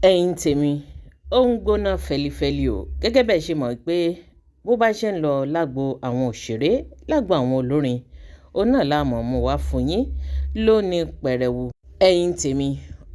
ẹ̀yin tèmi ó ń gbóná fẹlifẹli o gẹ́gẹ́ bẹ́ẹ̀ ṣe mọ̀ pé bó bá ṣe ń lọ lágbo àwọn òṣèré lágbo àwọn olórin òun náà la mọ̀ mú wá fún yín lónìí pẹ̀rẹ̀wù. ẹ̀yin tèmi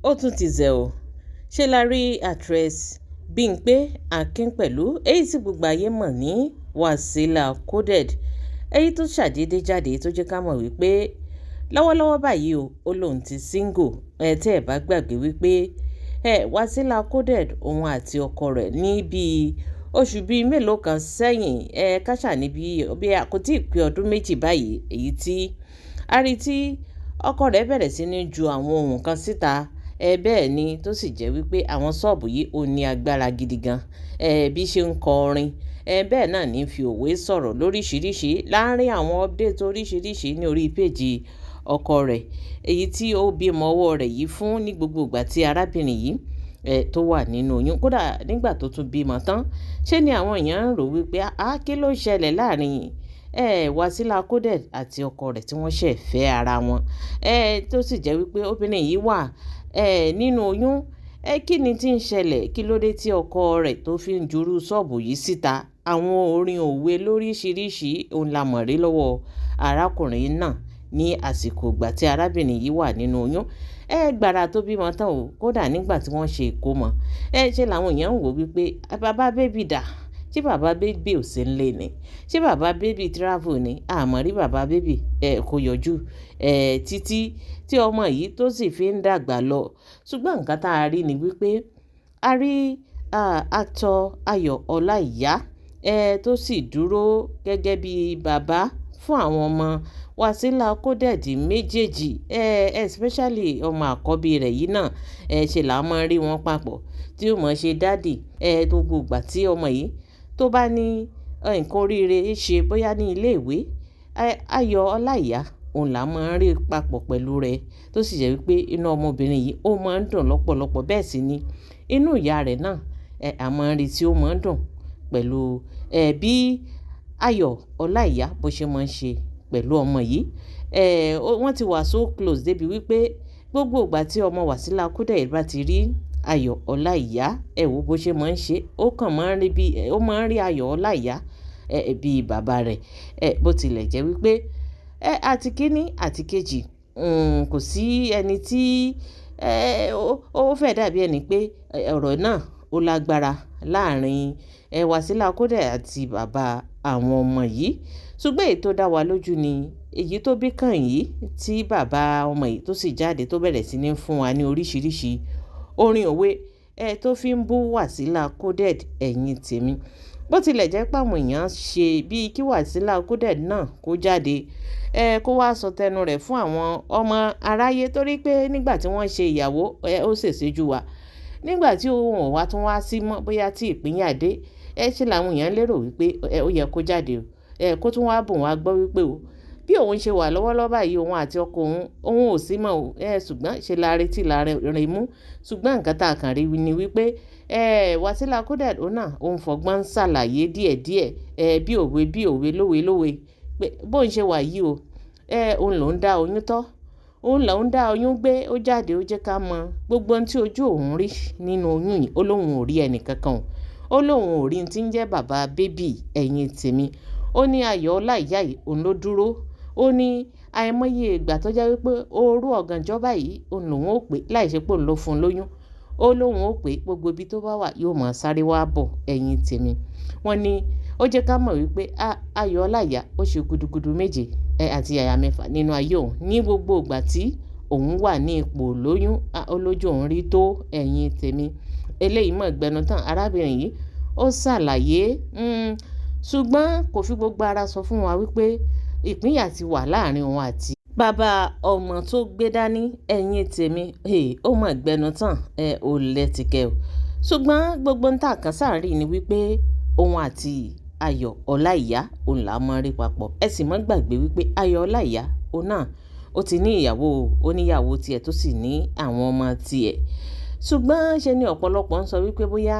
ó tún ti zẹ̀ o, ṣé la rí actress Bímpé Akínpẹ̀lú èyí tí gbogbo ayé mọ̀ ní Wasila Coded, èyí tó ṣàdédé jáde tó jẹ́ ká mọ̀ wípé lọ́wọ́lọ́wọ́ báyìí ó lóun ti single. Tẹ́ ẹ̀ bá gbàgbé wípé Wasila Coded òun àti ọkọ rẹ̀ ní bíi oṣù bíi mélòó kan sẹ́yìn, káṣà níbi bí kò tí ì pé ọdún méjì báyìí, èyí tí a rí tí ọkọ rẹ̀ bẹ̀rẹ̀ sí ní ju àwọn ohun kan síta. Bẹ́ẹ̀ ni tó sì jẹ́ wípé àwọn ṣọ́ọ̀bù yìí ò ní agbára gidi gan. Bí ṣe ń kọ orin, bẹ́ẹ̀ náà ní fi òwe sọ̀rọ̀ lóríṣiríṣi láàárín àwọn update oríṣiríṣi ní orí péjì ọkọ rẹ̀, èyí tí ó bímọ ọwọ́ rẹ̀ yìí fún ní gbogbo ìgbà tí arábìnrin yìí tó wà nínú oyún. Kódà nígbà tó tún bímọ tán, ṣé ni àwọn èèyàn ń rò wípé kí ló ṣẹlẹ̀ láàrin Wasila Coded àti ọkọ rẹ̀ tí wọ́n ṣẹ̀ fẹ́ ara wọn, tó sì jẹ́ wípé obìnrin yìí wà nínú oyún. Kí ni tí ń ṣẹlẹ̀? Kí ló dé tí ọkọ rẹ̀ tó fi ń jurú ṣọ́ọ̀bù yìí síta? Àwọn orin òwe lóríṣiríṣi òun la mọ̀ rí lọ́wọ́ arákùnrin náà ní àsìkò ìgbà tí arábìnrin yìí wà nínú oyún. Gbàrà tó bímọ tán o, kódà nígbà tí wọ́n ṣe ìkómọ, ṣe làwọn èèyàn ń wò wípé bàbá bébì dà? Ṣé bàbá bébì ò sí nílé ni? Ṣé bàbá bébì travel ni? Àmọ́ rí bàbá bébì kò yọjú títí tí ọmọ yìí tó sì fi ń dàgbà lọ. Ṣùgbọ́n nǹkan tá a rí ni wípé a rí actor Ayọ̀ Ọláìyá tó sì dúró gẹ́gẹ́ bí bàbá fún àwọn ọmọ Wasila Coded méjèèjì, especially ọmọ àkọ́bí rẹ̀ yìí náà. Ṣe là máa rí wọn papọ̀ tí ó mọ̀ ṣe dádì gbogbo ìgbà tí ọmọ yìí tó bá ní nǹkan oríire ṣe bóyá ní ilé ìwé. Ayọ̀ Ọláìyá òun là máa ń rí papọ̀ pẹ̀lú rẹ̀, tó sì jẹ́ wípé inú ọmọbìnrin yìí ó máa ń dùn lọ́pọ̀lọpọ̀. Bẹ́ẹ̀ sì ni inú ìyá rẹ̀ náà a máa ń rí tí ó máa ń dùn pẹ̀lú bí Ayọ̀ Ọláìyá bó ṣe máa ń ṣe pẹ̀lú ọmọ yìí. Wọ́n ti wà so close débi wípé gbogbo ìgbà tí ọmọ Wasila Coded bá ti rí Ayọ̀ Ọláìyá, wò bó ṣe máa ń ṣe, ó kàn máa ń rí bí ó máa ń rí Ayọ̀ Ọláìyá bí bàbá rẹ̀. Bó tilẹ̀ jẹ́ wípé àti kíní àti kejì kò sí ẹni tí ó fẹ́ dàbí ẹni pé ọ̀rọ̀ náà ó lágbára láàrin Wasila Coded àti bàbá àwọn ọmọ yìí. Ṣùgbọ́n èyí tó dá wa lójú ni èyí tó bí kàn yìí, tí bàbá ọmọ yìí tó sì jáde tó bẹ̀rẹ̀ sí ní fún wa ní oríṣiríṣi orin òwe tó fi ń bú Wasila Coded. ẹ̀yin tèmi, bó tilẹ̀ jẹ́ pé àwọn èèyàn ṣe bíi kí Wasila Coded náà kó jáde kó wá sọ tẹnu rẹ̀ fún àwọn ọmọ aráyé, torí pé nígbà tí wọ́n ṣe ìyàwó ó ṣèṣe jù wá. Nígbà tí òun ò wá tún wá sí mọ́, bóyá tí ìpínyà dé, ṣe làwọn èèyàn lérò wípé ó yẹ kó jáde o, kó tún wá bùn wá gbọ́ wípé o bí òun ṣe wà lọ́wọ́lọ́wọ́ báyìí òun àti ọkọ òun ò sí mọ́ o. Ṣùgbọ́n ṣe la retí la rẹ̀ mú. Ṣùgbọ́n nǹkan tá a kàn rí ni wípé Wasila Coded òun náà òun fọgbọ́n ń ṣàlàyé díẹ̀díẹ̀ bí òwe lówe pé bóun ṣe wà yìí o, òun lòún dá oyún tọ́, òun lòún dá oyún gbé. Ó jáde ó jẹ́ ká mọ gbogbo ohun tí ojú òun rí nínú oyún yìí. Ó lóun ò rí ẹnì kankan o, ó lóun ò rí tí ń jẹ́ bàbá bébì. ẹ̀yin tèmi, ó ní Ayọ̀ Ọláìyá yìí òun ló dúró. Ó ní àìmọye ìgbà tó jẹ́ wípé òru ọ̀gànjọ́ báyìí òun lòun ó pè láì ṣe pé òun ló fún un lóyún. Ó lóun ó pè gbogbo ibi tó bá wà yóò máa sáré wá bọ̀. ẹ̀yin tèmi, wọ́n ní ó jẹ́ ká mọ̀ wípé Ayọ̀ Ọláìyá ó ṣe gudugudu méje àti yàyà mẹ́fà nínú ayé òun ní gbogbo ìgbà tí òun wà ní ipò lóyún. Olójú òun rí tó. ẹ̀yin tèmi, eléyìí mọ̀ gbẹnu tán arábìnrin yìí ó ṣàlàyé, ṣùgbọ́n kò fi gbogbo ara sọ fún wa wípé ìpínyà ti wà láàrin òun àti bàbá ọmọ tó gbé dání. ẹ̀yin tèmi, ó mọ̀ gbẹnu tán ó lẹ́tìkẹ́ o. ṣùgbọ́n gbogbo ń tà kan sáàrí ni wípé òun àti Ayọ̀ Ọláìyá òun là mọ́ rí papọ̀. Sì mọ́ gbàgbé wípé Ayọ̀ Ọláìyá òun náà ó ti ní ìyàwó, oníyàwó tiẹ̀ tó sì ní àwọn ọmọ tiẹ̀. Ṣùgbọ́n ṣe ni ọ̀pọ̀lọpọ̀ ń sọ wípé bóyá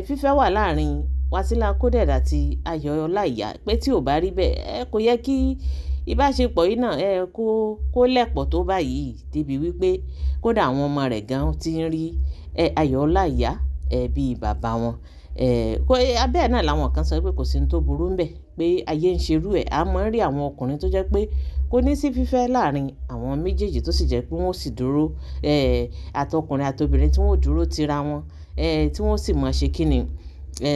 fífẹ́ wà láàrin Wasila Coded àti Ayọ̀ Ọláìyá, pé tí ò bá rí bẹ́ẹ̀ kò yẹ kí ìbáṣepọ̀ yìí náà kó lẹ̀pọ̀ tó báyìí débi wípé kódà àwọn ọmọ rẹ̀ gan ti ń rí ayọ̀ ọlá ìyá bíi bàbá wọn. Abẹ́ náà làwọn kan sọ pé kò sí ní tó burú ń bẹ̀ pé ayé ń ṣerú ẹ̀. A máa ń rí àwọn ọkùnrin tó jẹ́ pé kò ní sí fífẹ́ láàrin àwọn méjèèjì tó sì jẹ́ pé wọ́n sì dúró àtọkùnrin àtobìnrin tí wọ́n dúró tira wọn tí wọ́n sì máa ṣe kíni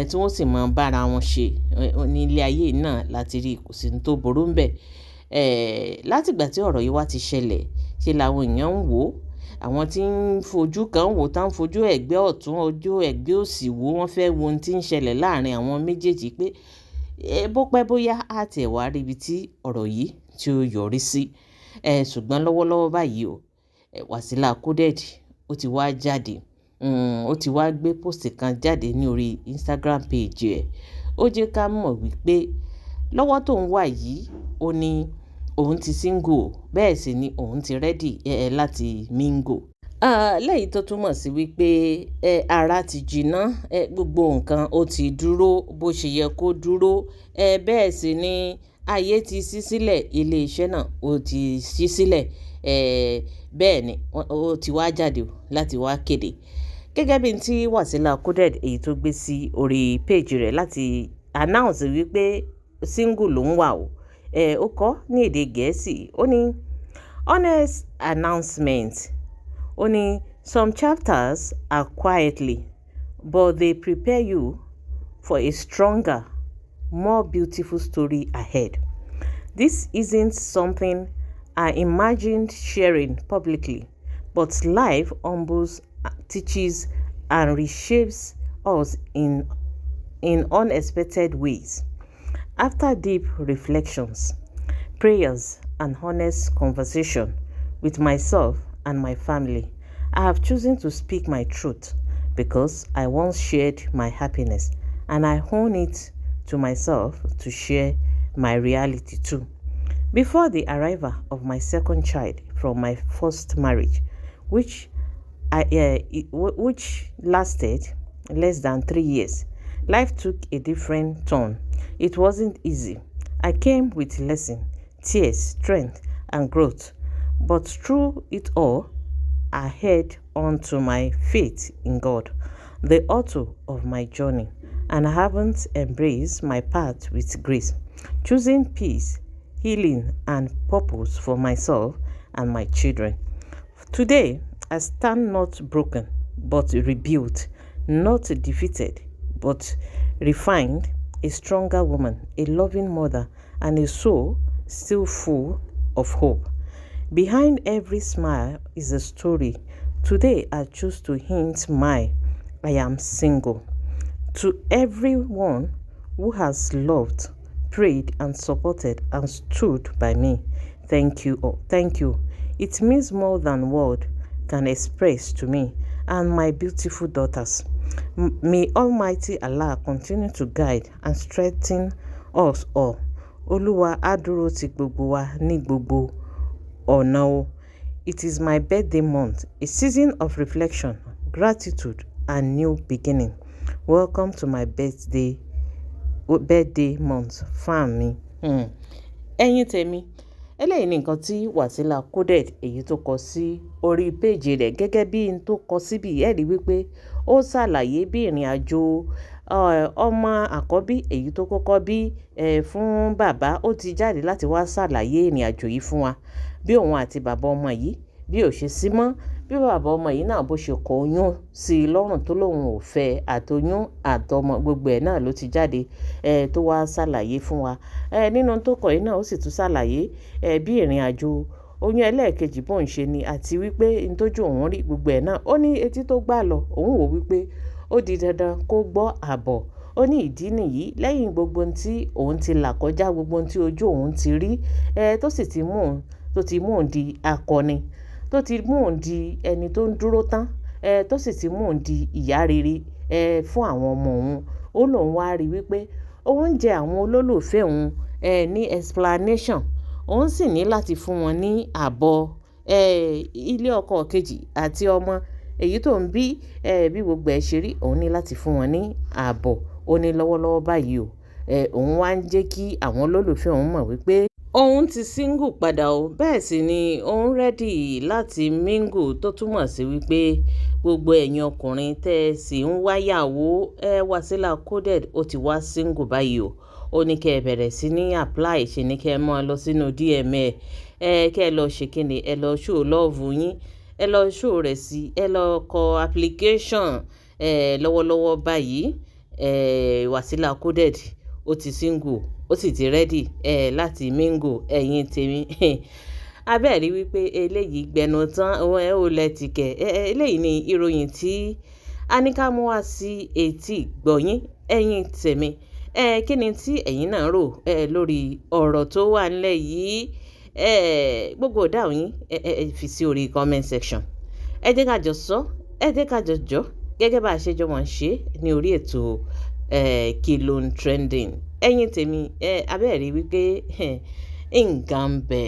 tí wọ́n sì máa bára wọn ṣe ní ilé ayé náà láti rí kò sí ní tó burú ń bẹ̀. Látìgbà tí ọ̀rọ̀ yìí wá ti ṣẹlẹ̀ ṣe làwọn èèyàn ń wò ó, àwọn tí ń fojú kan wò tá ń fojú ẹ̀gbẹ́ ọ̀tún ojú ẹ̀gbẹ́ òsì wò wọ́n fẹ́ wo ohun tí ń ṣẹlẹ̀ láàrin àwọn méjèèjì pé bó pẹ́ bóyá á tiẹ̀ wá rí ibi tí ọ̀rọ̀ yìí tí ó yọrí sí. Ṣùgbọ́n lọ́wọ́lọ́wọ́ báyìí o Wasila Coded ó ti wá jáde, ó ti wá gbé post kan jáde ní orí Instagram page ẹ̀. Ó jẹ́ ká mọ̀ wípé lọ́wọ́ tó ń wà yìí ó ní òun ti single bẹ́ẹ̀ sì ni òun ti ready láti mingle. Lẹ́yìn tó túmọ̀ sí wípé ara ti jìnnà, gbogbo nǹkan ó ti dúró bó ṣe yẹ kó dúró, bẹ́ẹ̀ sì ni ayé ti ṣí sílẹ̀, ilé iṣẹ́ náà ó ti ṣí sílẹ̀, bẹ́ẹ̀ ni ó ti wá jáde láti wá kéde. Gẹ́gẹ́ bí tí Wasila Coded èyí tó gbé sí orí page rẹ̀ láti announce wípé single ló ń wà o. Ó kọ ní èdè Gẹ̀ẹ́sì, ó ní honest announcement. Ó ní some chapters are quietly but they prepare you for a stronger, more beautiful story ahead. This isn't something I imagined sharing publicly, but life humbles, teaches, and reshapes us in unexpected ways. After deep reflections, prayers, and honest conversation with myself and my family, I have chosen to speak my truth because I once shared my happiness and I own it to myself to share my reality too. Before the arrival of my second child from my first marriage, which lasted less than 3 years, life took a different turn. It wasn't easy. I came with lesson, tears, strength, and growth. But through it all, I held on to my faith in God, the author of my journey, and I haven't embraced my path with grace, choosing peace, healing, and purpose for myself and my children. Today, I stand not broken, but rebuilt, not defeated, but refined, a stronger woman, a loving mother, and a soul still full of hope. Behind every smile is a story. Today, I choose to hint I am single. To everyone who has loved, prayed, and supported and stood by me, thank you all. Thank you. It means more than words can express to me and my beautiful daughters. May Almighty Allah continue to guide and strengthen us all. Olúwa á dúró ti gbogbo wa ní gbogbo ọ̀nà o. It is my birthday month, a season of reflection, gratitude, and new beginning. Welcome to my birthday month, fam mi. Ẹ̀yin tèmi, eléyìí ni nǹkan tí Wasila Coded èyí tó kọ sí orí péèjì rẹ̀ gẹ́gẹ́ bí n tó kọ síbi ẹ rí wípé ó ṣàlàyé bí ìrìn àjò ọmọ àkọ́bí èyí tó kọ́kọ́ bí fún bàbá ó ti jáde láti wá ṣàlàyé ìrìn àjò yìí fún wa bí òun àti bàbá ọmọ yìí bí ò ṣe sí mọ́, bí bàbá ọmọ yìí náà bó ṣe kọ oyún sí i lọ́rùn tó lóun ò fẹ́, àtoyún àtọmọ gbogbo ẹ̀ náà ló ti jáde tó wá ṣàlàyé fún wa. Nínú tó kọ yìí náà ó sì tún ṣàlàyé bí ìrìn àjò oyún ẹlẹ́ẹ̀kejì bó ń ṣe ni àti wípé n tójú òun rí gbogbo ẹ̀ náà. Ó ní etí tó gbà lọ òun wò wípé ó di dandan kó gbọ́ àbọ̀. Ó ní ìdí nìyí lẹ́yìn gbogbo ohun tí òun ti là kọjá, gbogbo ohun tí ojú òun ti rí tó sì ti mú òun di akọni, tó ti mú òun di ẹni tó ń dúró tán, tó sì ti mú òun di ìyá rere fún àwọn ọmọ òun. Ó lóun wá rí wípé òun jẹ àwọn olólùfẹ́ òun ní explanation, òun sì ní láti fún wọn ní àbọ̀ ilé ọkọ kejì àti ọmọ èyí tó ń bí gbogbo ẹ̀ ṣe rí, òun ní láti fún wọn ní àbọ̀. Ó ní lọ́wọ́lọ́wọ́ báyìí o òun wá ń jẹ́ kí àwọn olólùfẹ́ òun mọ̀ wípé òun ti single padà o, bẹ́ẹ̀ sì ni òun rẹ́dì láti mingle, tó túmọ̀ sí wípé gbogbo ẹ̀yin ọkùnrin tẹ́ ẹ sì ń wáyàwó, Wasila Coded ó ti wá single báyìí o. Ó ní kẹ́ ẹ bẹ̀rẹ̀ sí ní apply, ṣe ní kẹ́ ẹ máa lọ sínú DM kẹ́ ẹ lọ ṣe kíni, ẹ lọ show love yín, ẹ lọ show rẹ̀ sí, ẹ lọ kọ application lọ́wọ́lọ́wọ́ báyìí. Wasila Coded ó ti single, ó sì ti ready láti mingle ẹ̀yin tèmi. Abẹ́ẹ̀rí wípé eléyìí gbẹnu tán, ó lẹ́tìkẹ̀. Eléyìí ni ìròyìn tí a ní ká mú wá sí etí gbọ̀yìn ẹ̀yin tèmi. Kí ni tí ẹ̀yin náà rò lórí ọ̀rọ̀ tó wà nílẹ̀ yìí? Gbogbo ìdáhùn yín fi sí orí comment section. Ẹ jẹ́ ká jọ sọ, ẹ jẹ́ ká jọ jọ́ gẹ́gẹ́ bá a ṣe jọ máa ń ṣe ní orí ètò kí ló ń trending. Ẹ̀yin tèmi, abẹ́ẹ̀rí wípé nǹkan ń bẹ.